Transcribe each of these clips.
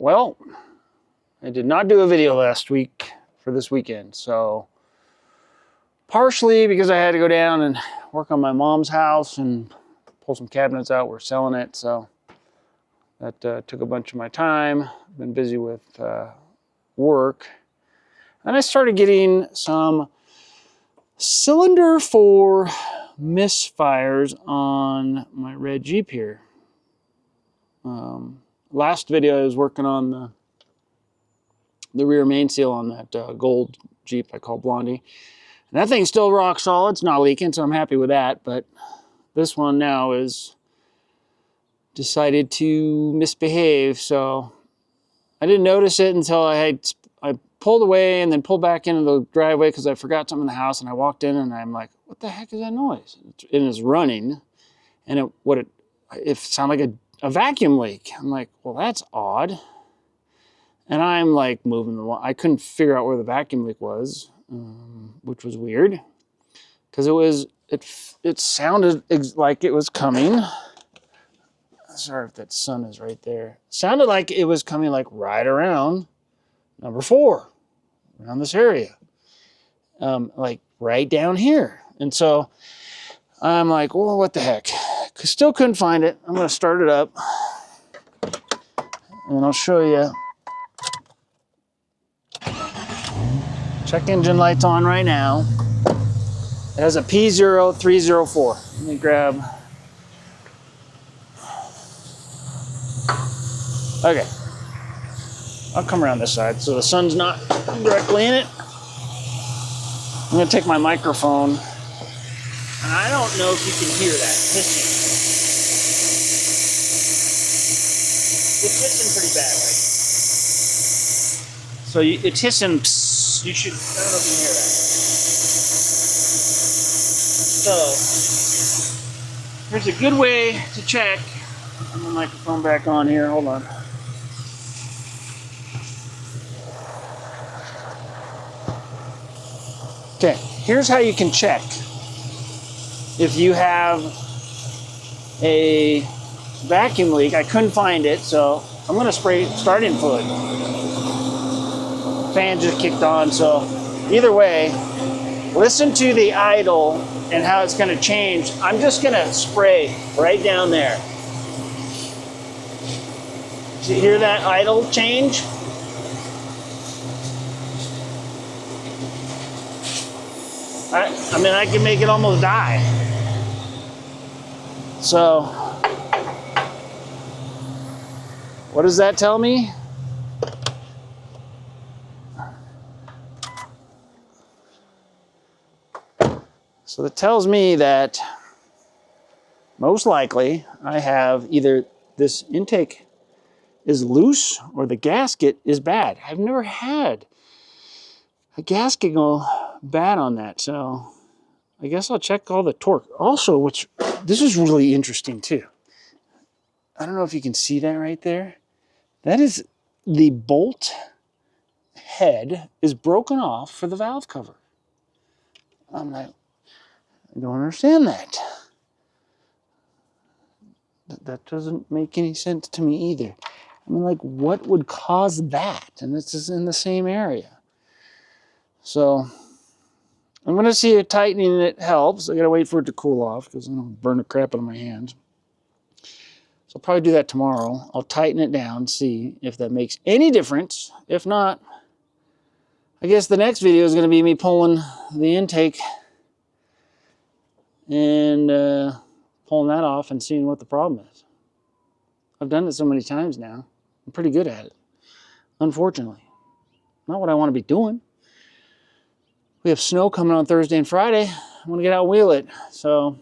Well, I did not do a video last week for this weekend, so partially because I had to go down and work on my mom's house and pull some cabinets out. We're selling it, so that took a bunch of my time. I've been busy with work. And I started getting some cylinder for misfires on my red Jeep here. Last video I was working on the rear main seal on that gold Jeep I call Blondie. And that thing's still rock solid. It's not leaking, so I'm happy with that. But this one now is decided to misbehave. So I didn't notice it until I pulled away and then pulled back into the driveway because I forgot something in the house. And I walked in and I'm like, what the heck is that noise? It is running. And it sounded like a vacuum leak. I'm like, well, that's odd. And I'm like moving I couldn't figure out where the vacuum leak was, which was weird because it sounded like it was coming. Sorry if that sun is right there. Sounded like it was coming like right around number 4, around this area, like right down here. And so I'm like, well, what the heck? Still couldn't find it. I'm going to start it up and I'll show you. Check engine light's on right now. It has a P0304. Let me grab. Okay. I'll come around this side so the sun's not directly in it. I'm going to take my microphone. And I don't know if you can hear that hissing. It's hissing pretty bad, right? So it's hissing. Psst, you should. I don't know if you can hear that. So here's a good way to check. Put my microphone back on here. Hold on. Okay, here's how you can check if you have a vacuum leak. I couldn't find it, so I'm going to spray starting fluid. Fan just kicked on, so either way, listen to the idle and how it's going to change. I'm just going to spray right down there. Do you hear that idle change? I mean, I can make it almost die. So, what does that tell me? So it tells me that most likely I have either this intake is loose or the gasket is bad. I've never had a gasket go bad on that, so I guess I'll check all the torque. Also, this is really interesting too. I don't know if you can see that right there. That is the bolt head is broken off for the valve cover. I'm like, I don't understand that. That doesn't make any sense to me either. I mean, like, what would cause that? And this is in the same area. So I'm going to see if tightening it helps. I got to wait for it to cool off because I'm going to burn the crap out of my hands. So I'll probably do that tomorrow. I'll tighten it down, see if that makes any difference. If not, I guess the next video is going to be me pulling the intake and pulling that off and seeing what the problem is. I've done it so many times now. I'm pretty good at it, unfortunately. Not what I want to be doing. We have snow coming on Thursday and Friday. I want to get out and wheel it. So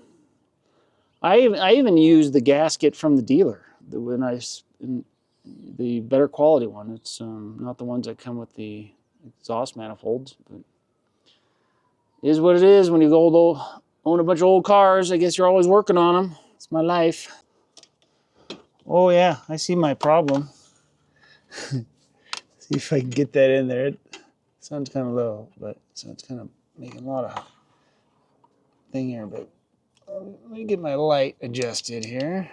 I even use the gasket from the dealer, the better quality one. It's not the ones that come with the exhaust manifolds, but it is what it is when you own a bunch of old cars. I guess you're always working on them. It's my life. Oh yeah, I see my problem. See if I can get that in there. It sounds kind of low, so it's kind of making a lot of thing here, but let me get my light adjusted here.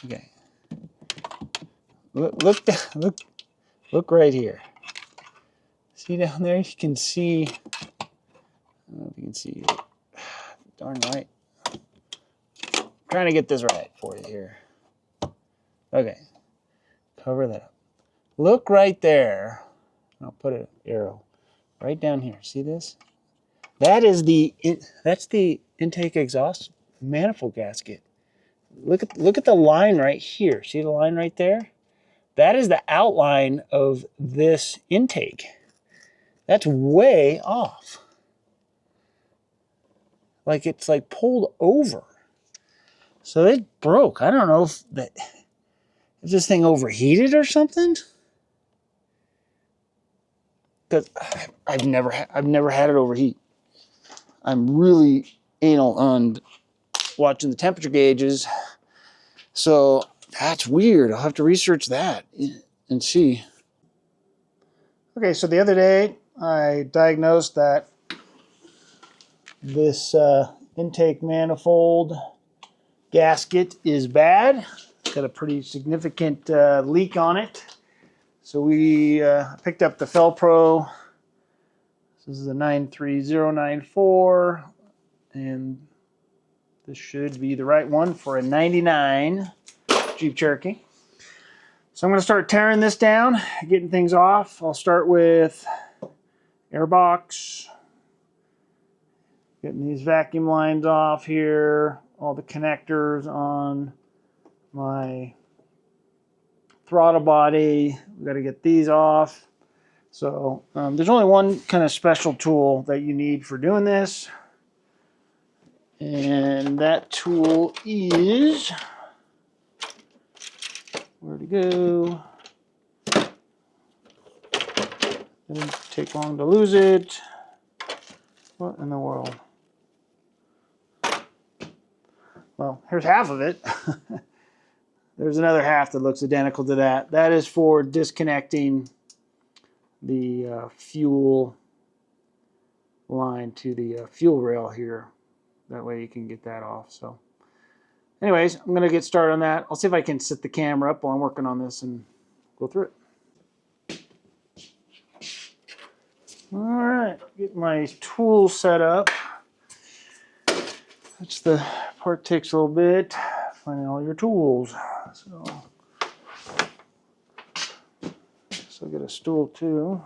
Okay. Look right here. See down there? You can see. I don't know if you can see. Darn right. I'm trying to get this right for you here. Okay. Cover that up. Look right there. I'll put an arrow right down here. See this? That's the intake exhaust manifold gasket. Look at the line right here. See the line right there? That is the outline of this intake. That's way off. Like it's like pulled over. So it broke. I don't know if this thing overheated or something. Because I've never had it overheat. I'm really anal on watching the temperature gauges. So that's weird. I'll have to research that and see. Okay, so the other day I diagnosed that this intake manifold gasket is bad. It's got a pretty significant leak on it. So we picked up the Felpro. This is a 93094, and this should be the right one for a 99 Jeep Cherokee. So I'm going to start tearing this down, getting things off. I'll start with airbox, getting these vacuum lines off here, all the connectors on my throttle body. We've got to get these off. So there's only one kind of special tool that you need for doing this. And that tool is, where to go? Didn't take long to lose it. What in the world? Well, here's half of it. There's another half that looks identical to that. That is for disconnecting the fuel line to the fuel rail here. That way you can get that off. So anyways, I'm going to get started on that. I'll see if I can set the camera up while I'm working on this and go through it. All right, get my tool set up. That's the part takes a little bit, finding all your tools. So get a stool too.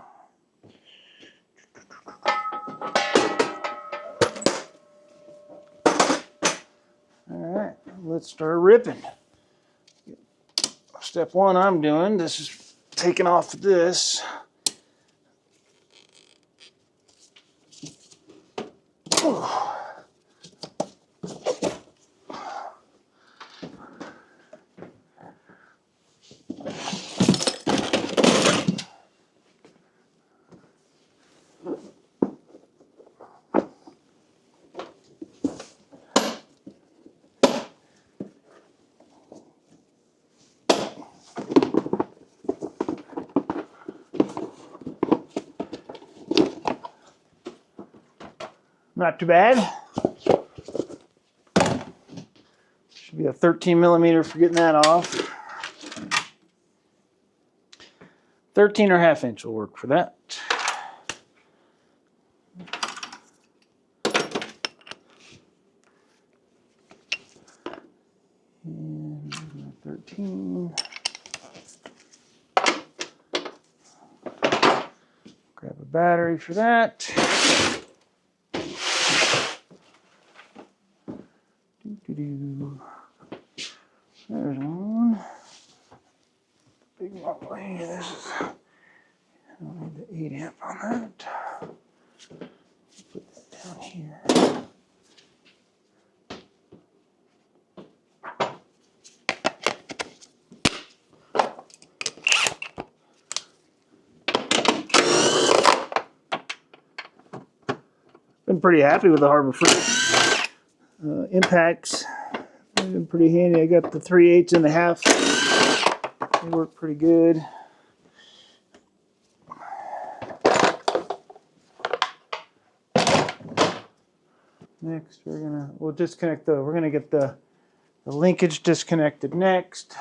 All right, let's start ripping. Step one I'm doing, this is taking off this. Not too bad. Should be a 13 millimeter for getting that off. 13 or ½ inch will work for that. And 13. Grab a battery for that. There's one. Big model here. This is, I don't need the 8 amp on that. Put that down here. Been pretty happy with the Harbor Freight impacts. They've been pretty handy. I got the 3/8 and ½ They work pretty good. Next, we'll disconnect we're gonna get the linkage disconnected next.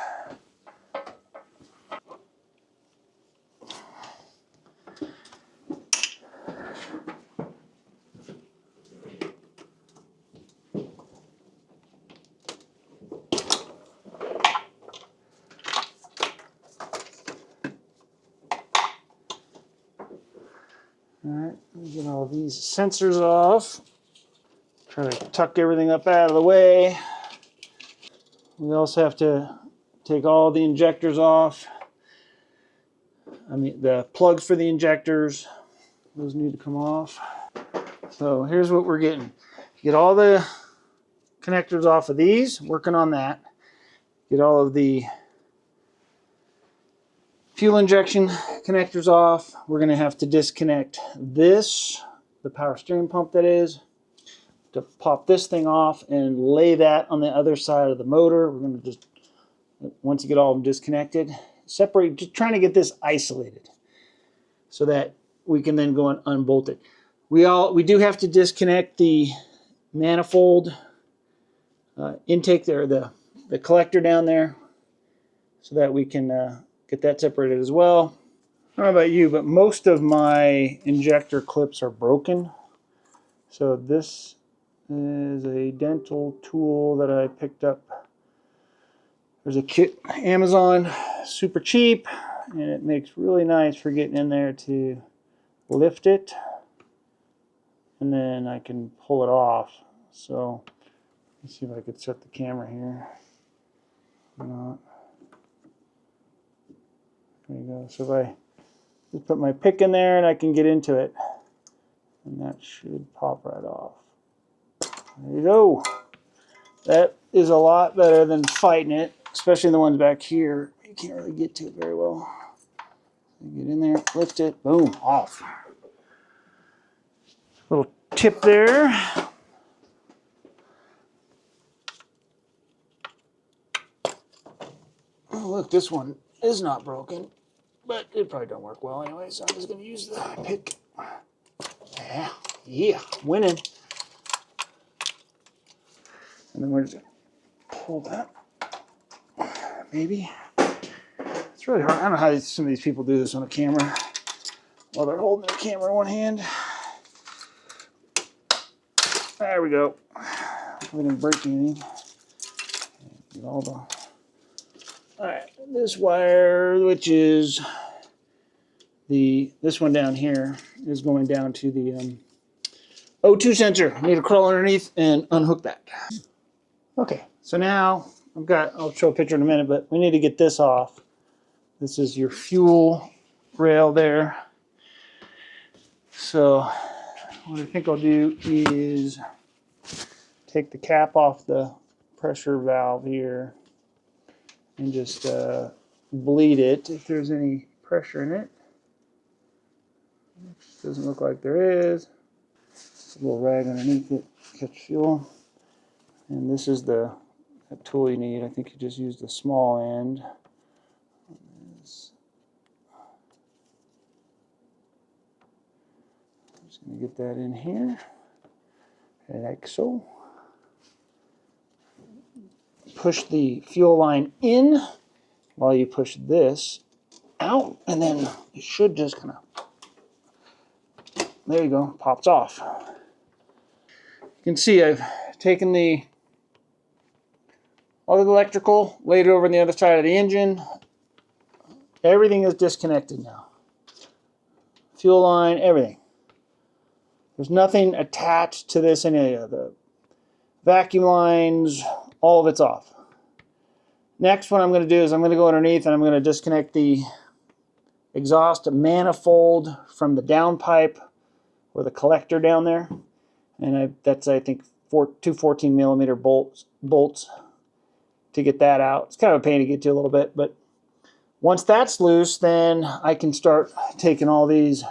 All right, let me get all these sensors off. Try to tuck everything up out of the way. We also have to take all the injectors off. I mean, the plugs for the injectors, those need to come off. So here's what we're getting. Get all the connectors off of these, working on that. Get all of the fuel injection connectors off. We're going to have to disconnect this, the power steering pump that is, to pop this thing off and lay that on the other side of the motor. We're going to just, once you get all of them disconnected, separate, just trying to get this isolated so that we can then go and unbolt it. We do have to disconnect the manifold intake there, the collector down there, so that we can get that separated as well. I don't know about you, but most of my injector clips are broken. So this is a dental tool that I picked up. There's a kit, Amazon, super cheap, and it makes really nice for getting in there to lift it, and then I can pull it off. So let's see if I could set the camera here. Not. There you go. So if I just put my pick in there and I can get into it, and that should pop right off. There you go. That is a lot better than fighting it, especially the ones back here. You can't really get to it very well. Get in there, lift it, boom, off. Little tip there. Oh, look, this one is not broken, but it probably don't work well anyway, so I'm just going to use the pick. Yeah, winning. And then we're just going to pull that, maybe. It's really hard. I don't know how some of these people do this on a camera while they're holding the camera in one hand. There we go. We didn't break anything. All right, this wire, which is this one down here, is going down to the O2 sensor. I need to crawl underneath and unhook that. Okay, so now I'll show a picture in a minute, but we need to get this off. This is your fuel rail there. So what I think I'll do is take the cap off the pressure valve here and just bleed it if there's any pressure in it. Doesn't look like there is. A little rag underneath it, catch fuel. And this is that tool you need. I think you just use the small end. I'm just going to get that in here, like so. Push the fuel line in while you push this out, and then it should just kind of, there you go, pops off. You can see I've taken all the electrical, laid it over on the other side of the engine. Everything is disconnected now. Fuel line, everything. There's nothing attached to this, any of the vacuum lines, all of it's off. Next, what I'm going to do is I'm going to go underneath and I'm going to disconnect the exhaust manifold from the downpipe or the collector down there. And that's, I think, two 14mm bolts to get that out. It's kind of a pain to get to a little bit, but once that's loose, then I can start taking all these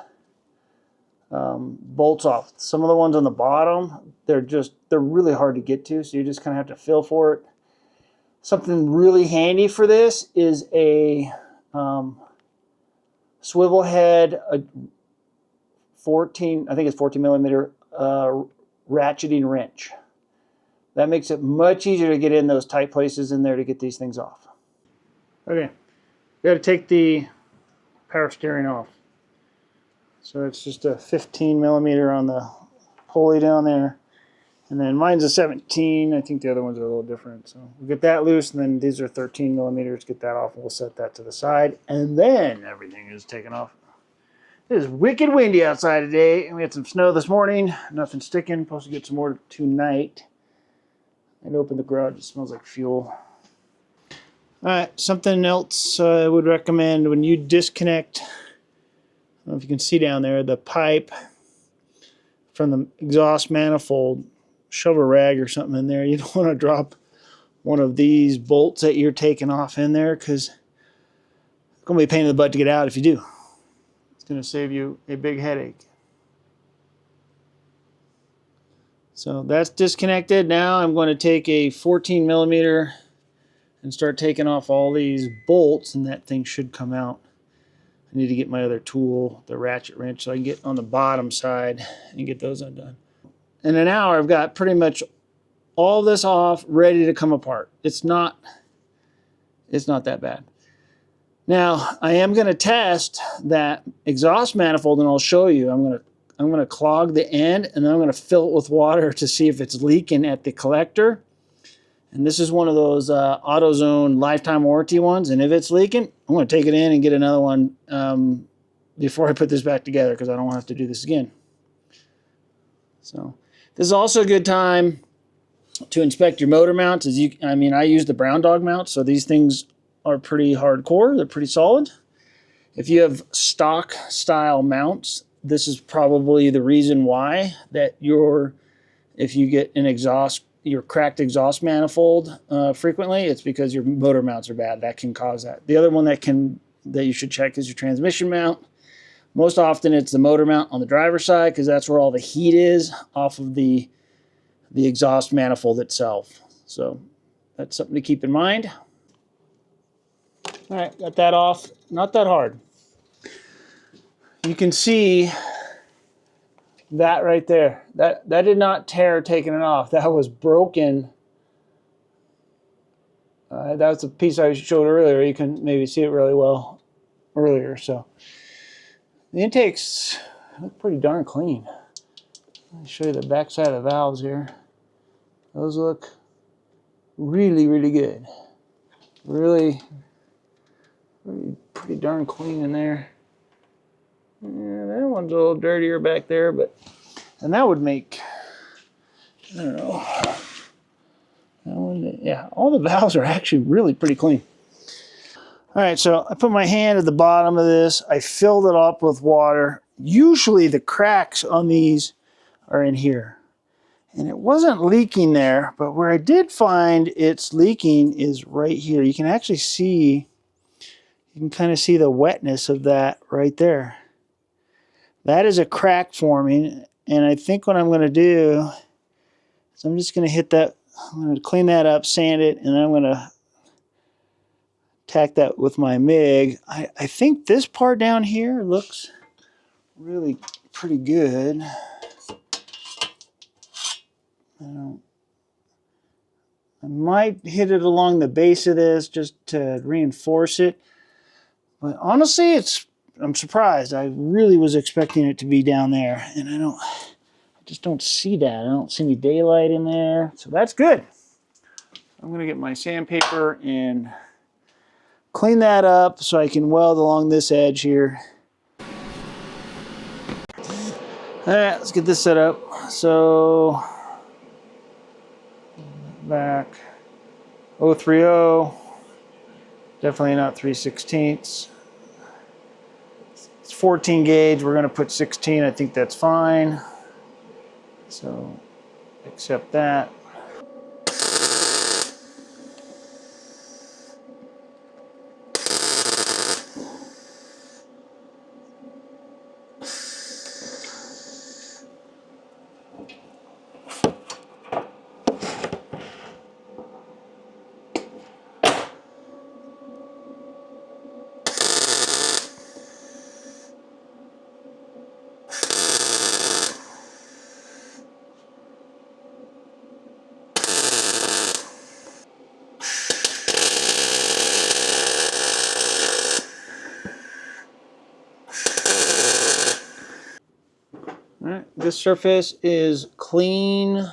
bolts off. Some of the ones on the bottom, they're really hard to get to, so you just kind of have to feel for it. Something really handy for this is a swivel head, I think it's 14mm ratcheting wrench. That makes it much easier to get in those tight places in there to get these things off. Okay, got to take the power steering off. So it's just a 15mm on the pulley down there. And then mine's a 17. I think the other ones are a little different. So we'll get that loose, and then these are 13mm. Get that off, and we'll set that to the side. And then everything is taken off. It is wicked windy outside today, and we had some snow this morning. Nothing sticking. Supposed to get some more tonight. I'd open the garage. It smells like fuel. All right, something else I would recommend when you disconnect, I don't know if you can see down there, the pipe from the exhaust manifold, shove a rag or something in there. You don't want to drop one of these bolts that you're taking off in there because it's going to be a pain in the butt to get out if you do. It's going to save you a big headache. So that's disconnected. Now I'm going to take a 14 millimeter and start taking off all these bolts, and that thing should come out. I need to get my other tool, the ratchet wrench, so I can get on the bottom side and get those undone. In an hour, I've got pretty much all this off, ready to come apart. It's not that bad. Now, I am going to test that exhaust manifold, and I'll show you. I'm going to clog the end, and then I'm going to fill it with water to see if it's leaking at the collector. And this is one of those AutoZone lifetime warranty ones. And if it's leaking, I'm going to take it in and get another one before I put this back together because I don't want to have to do this again. So this is also a good time to inspect your motor mounts. I use the Brown Dog mount, so these things are pretty hardcore. They're pretty solid. If you have stock style mounts, this is probably the reason why that if you get your cracked exhaust manifold frequently, it's because your motor mounts are bad. That can cause that. The other one that you should check is your transmission mount. Most often it's the motor mount on the driver's side because that's where all the heat is off of the exhaust manifold itself. So that's something to keep in mind. All right, got that off. Not that hard. You can see that right there. That did not tear taking it off. That was broken. That was the piece I showed earlier. You can maybe see it really well earlier. So the intakes look pretty darn clean. Let me show you the back side of the valves here. Those look really, really good. Really pretty darn clean in there. Yeah, that one's a little dirtier back there, and that would make, I don't know. That one, yeah, all the valves are actually really pretty clean. All right, so I put my hand at the bottom of this. I filled it up with water. Usually the cracks on these are in here. And it wasn't leaking there, but where I did find it's leaking is right here. You can actually see, you can kind of see the wetness of that right there. That is a crack forming, and I think what I'm going to do is I'm just going to hit that, I'm going to clean that up, sand it, and then I'm going to tack that with my MIG. I think this part down here looks really pretty good. I might hit it along the base of this just to reinforce it. But honestly, I'm surprised. I really was expecting it to be down there, and I just don't see that. I don't see any daylight in there, so that's good. I'm going to get my sandpaper and clean that up so I can weld along this edge here. All right, let's get this set up. So, back 030, definitely not 3/16. It's 14 gauge, we're gonna put 16, I think that's fine. So, accept that. All right, this surface is clean,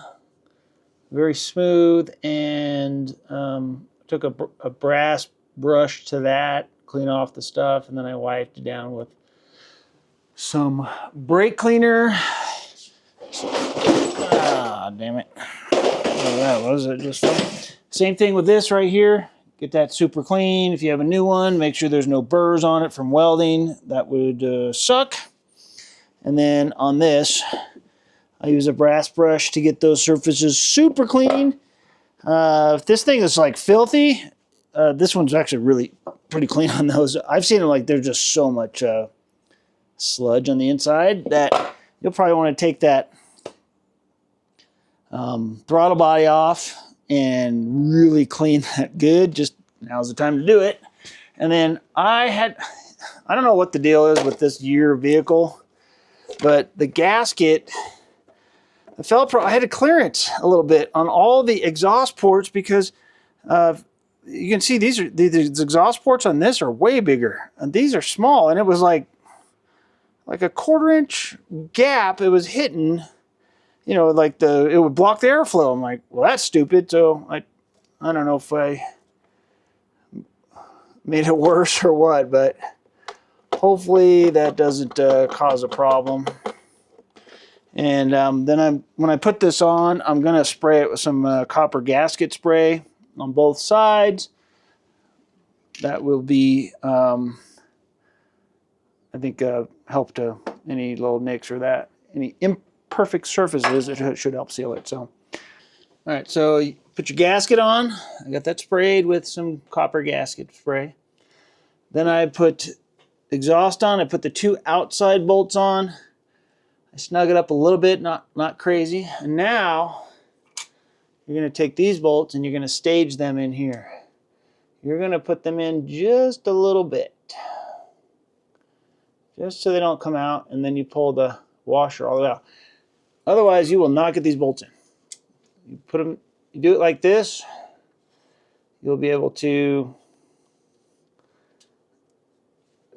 very smooth, and took a brass brush to that, clean off the stuff, and then I wiped it down with some brake cleaner. Ah, damn it. What was it just from? Same thing with this right here. Get that super clean. If you have a new one, make sure there's no burrs on it from welding. That would suck. And then on this, I use a brass brush to get those surfaces super clean. If this thing is like filthy, this one's actually really pretty clean on those. I've seen them like there's just so much sludge on the inside that you'll probably want to take that throttle body off and really clean that good. Just now's the time to do it. And then I don't know what the deal is with this year vehicle, but the gasket, I had to clear it a little bit on all the exhaust ports because you can see these exhaust ports on this are way bigger and these are small, and it was like a 1/4 inch gap it was hitting, you know, like it would block the airflow. I'm like, well, that's stupid. So I don't know if I made it worse or what, but hopefully that doesn't cause a problem. And then when I put this on, I'm going to spray it with some copper gasket spray on both sides. That will be, I think, help to any little nicks or that. Any imperfect surfaces, it should help seal it. So, all right, so you put your gasket on. I got that sprayed with some copper gasket spray. Then I put exhaust on. I put the 2 outside bolts on. I snug it up a little bit, not crazy. And now you're going to take these bolts and you're going to stage them in here. You're going to put them in just a little bit, just so they don't come out, and then you pull the washer all the way out. Otherwise, you will not get these bolts in. You put them, you do it like this, you'll be able to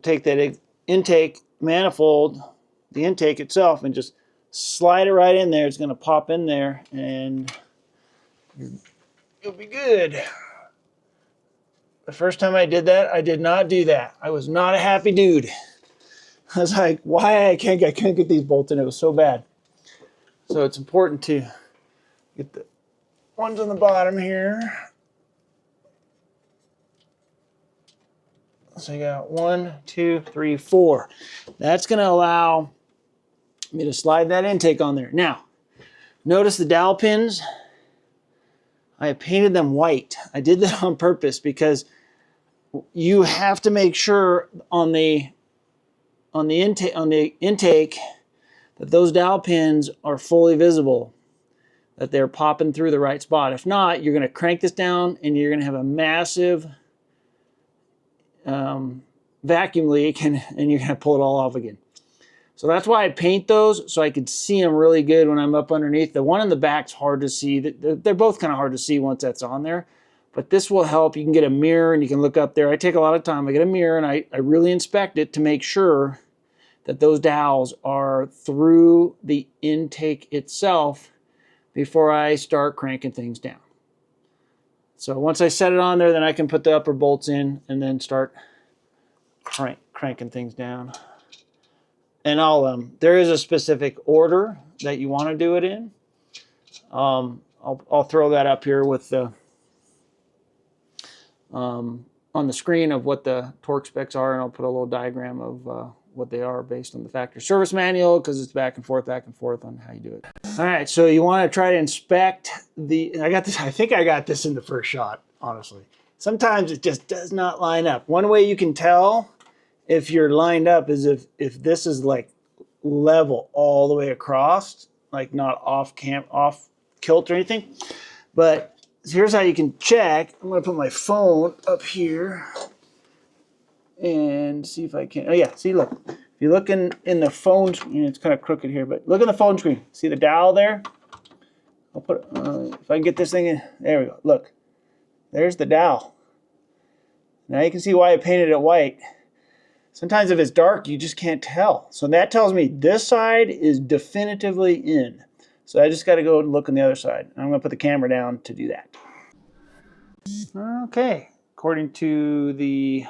take that intake manifold, the intake itself, and just slide it right in there. It's going to pop in there and you'll be good. The first time I did that, I did not do that. I was not a happy dude. I was like, why I can't get these bolts in? It was so bad. So it's important to get the ones on the bottom here. So you got 1, 2, 3, 4. That's going to allow me to slide that intake on there. Now, notice the dowel pins. I painted them white. I did that on purpose because you have to make sure on the intake that those dowel pins are fully visible, that they're popping through the right spot. If not, you're going to crank this down and you're going to have a massive vacuum leak and you're going to pull it all off again. So that's why I paint those, so I could see them really good when I'm up underneath. The one in the back's hard to see. They're both kind of hard to see once that's on there. But this will help. You can get a mirror and you can look up there. I take a lot of time. I get a mirror and I really inspect it to make sure that those dowels are through the intake itself before I start cranking things down. So once I set it on there, then I can put the upper bolts in and then start cranking things down. And there is a specific order that you want to do it in. I'll throw that up here with the on the screen of what the torque specs are, and I'll put a little diagram of what they are based on the factory service manual, because it's back and forth on how you do it. All right, so you want to try to inspect I think I got this in the first shot, honestly. Sometimes it just does not line up. One way you can tell if you're lined up is if this is like level all the way across, like not off kilt or anything. But here's how you can check. I'm going to put my phone up here and see if I can. Oh yeah, see, look. If you look in the phone screen, it's kind of crooked here, but look in the phone screen. See the dowel there? I'll put if I can get this thing in. There we go. Look, there's the dowel. Now you can see why I painted it white. Sometimes if it's dark, you just can't tell. So that tells me this side is definitively in. So I just got to go and look on the other side. I'm going to put the camera down to do that. Okay, according to the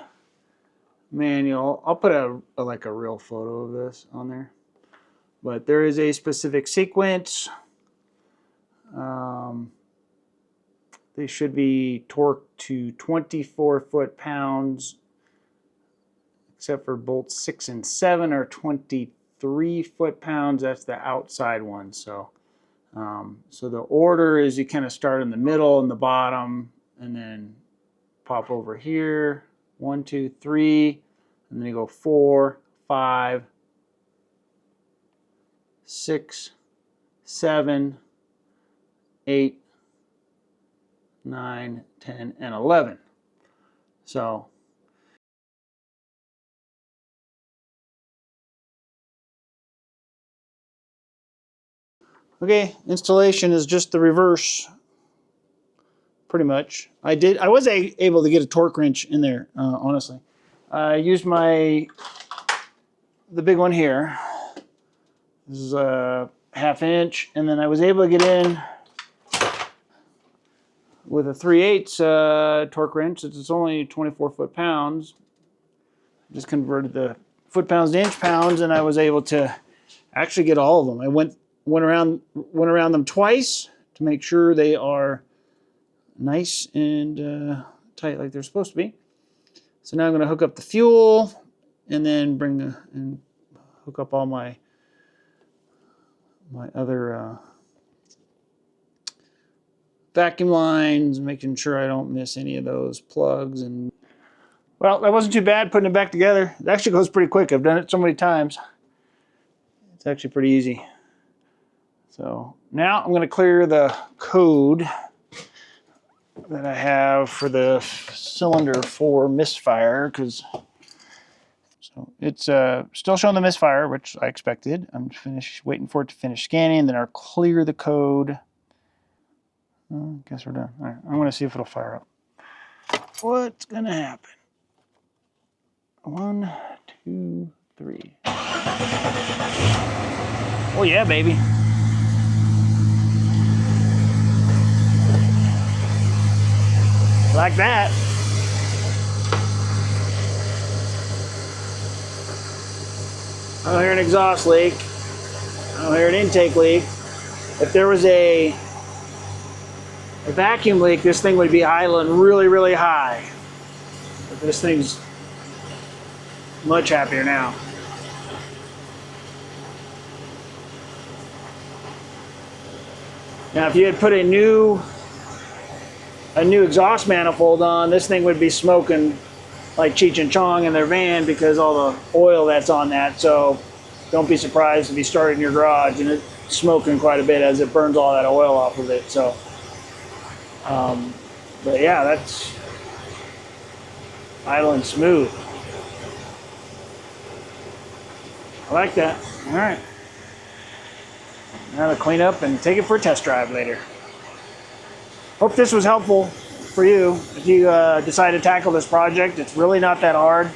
manual. I'll put like a real photo of this on there. But there is a specific sequence. They should be torqued to 24 foot-pounds, except for bolts 6 and 7 are 23 foot-pounds. That's the outside one. So the order is you kind of start in the middle and the bottom, and then pop over here. 1, 2, 3, and then you go 4, 5, 6, 7, 8, 9, 10, and 11. So okay, installation is just the reverse, pretty much. I was able to get a torque wrench in there, honestly. I used the big one here. This is a 1/2 inch, and then I was able to get in with a 3/8 torque wrench. It's only 24 foot-pounds. Just converted the foot-pounds to inch-pounds, and I was able to actually get all of them. I went around them twice to make sure they are nice and tight like they're supposed to be. So now I'm going to hook up the fuel, and then and hook up all my other vacuum lines, making sure I don't miss any of those plugs. And well, that wasn't too bad putting it back together. It actually goes pretty quick. I've done it so many times. It's actually pretty easy. So now I'm going to clear the code that I have for the cylinder for Misfire, because so it's still showing the Misfire, which I expected. I'm waiting for it to finish scanning, then I'll clear the code. Guess we're done. All right, I'm going to see if it'll fire up. What's going to happen? 1, 2, 3. Oh yeah, baby. Like that. I don't hear an exhaust leak. I don't hear an intake leak. If there was a vacuum leak, this thing would be idling really, really high. But this thing's much happier now. Now, if you had put a new exhaust manifold on, this thing would be smoking like Cheech and Chong in their van because all the oil that's on that. So don't be surprised if you start in your garage and it's smoking quite a bit as it burns all that oil off of it. So, but yeah, that's idling smooth. I like that. All right. Now to clean up and take it for a test drive later. Hope this was helpful for you. If you decide to tackle this project, it's really not that hard.